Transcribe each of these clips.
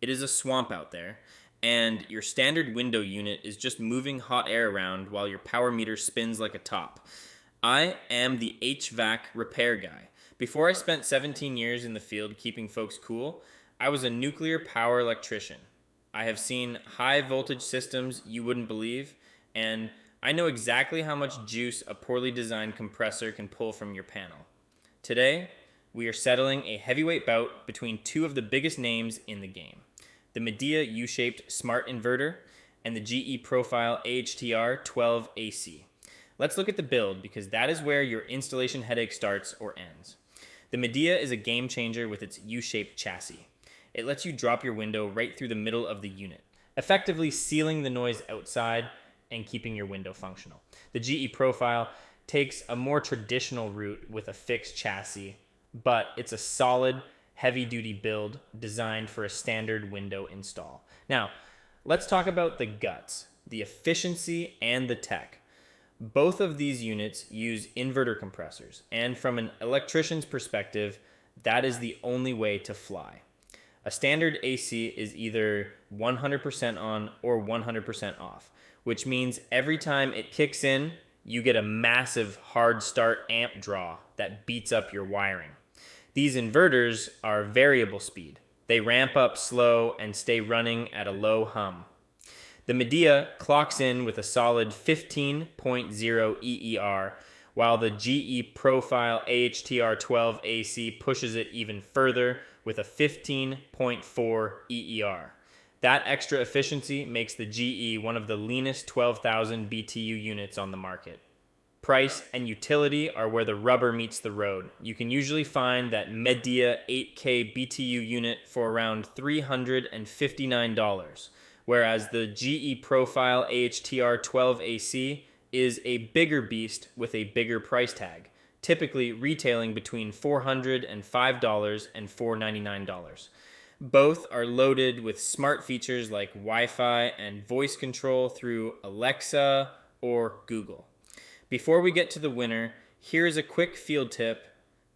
It is a swamp out there, and your standard window unit is just moving hot air around while your power meter spins like a top. I am the HVAC Repair Guy. Before I spent 17 years in the field keeping folks cool, I was a nuclear power electrician. I have seen high voltage systems you wouldn't believe, and I know exactly how much juice a poorly designed compressor can pull from your panel. Today, we are settling a heavyweight bout between two of the biggest names in the game: the Midea U-Shaped Smart Inverter and the GE Profile AHTR12AC. Let's look at the build, because that is where your installation headache starts or ends. The Midea is a game changer with its U-shaped chassis. It lets you drop your window right through the middle of the unit, effectively sealing the noise outside and keeping your window functional. The GE Profile takes a more traditional route with a fixed chassis, but it's a solid, heavy-duty build designed for a standard window install. Now, let's talk about the guts, the efficiency, and the tech. Both of these units use inverter compressors, and from an electrician's perspective, that is the only way to fly. A standard AC is either 100% on or 100% off, which means every time it kicks in, you get a massive hard start amp draw that beats up your wiring. These inverters are variable speed. They ramp up slow and stay running at a low hum. The Midea clocks in with a solid 15.0 EER, while the GE Profile AHTR12AC pushes it even further with a 15.4 EER. That extra efficiency makes the GE one of the leanest 12,000 BTU units on the market. Price and utility are where the rubber meets the road. You can usually find that Midea 8K BTU unit for around $359, whereas the GE Profile AHTR12AC is a bigger beast with a bigger price tag, typically retailing between $405 and $499. Both are loaded with smart features like Wi-Fi and voice control through Alexa or Google. Before we get to the winner, here's a quick field tip: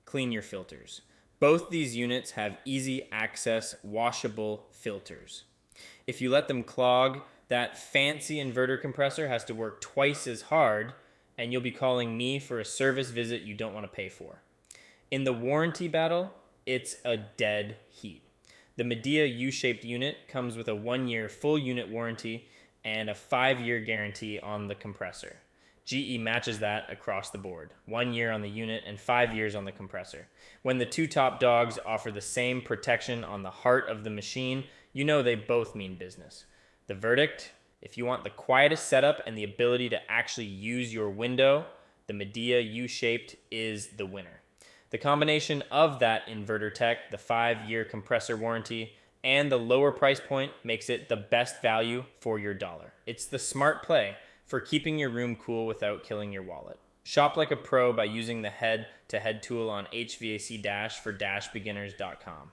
clean your filters. Both these units have easy access washable filters. If you let them clog, that fancy inverter compressor has to work twice as hard, and you'll be calling me for a service visit you don't want to pay for. In the warranty battle, it's a dead heat. The Midea U-shaped unit comes with a 1-year full unit warranty and a 5-year guarantee on the compressor. GE matches that across the board: 1 year on the unit and 5 years on the compressor. When the two top dogs offer the same protection on the heart of the machine, you know they both mean business. The verdict: if you want the quietest setup and the ability to actually use your window, the Midea U-Shaped is the winner. The combination of that inverter tech, the 5-year compressor warranty, and the lower price point makes it the best value for your dollar. It's the smart play for keeping your room cool without killing your wallet. Shop like a pro by using the head-to-head tool on HVAC-for-beginners.com.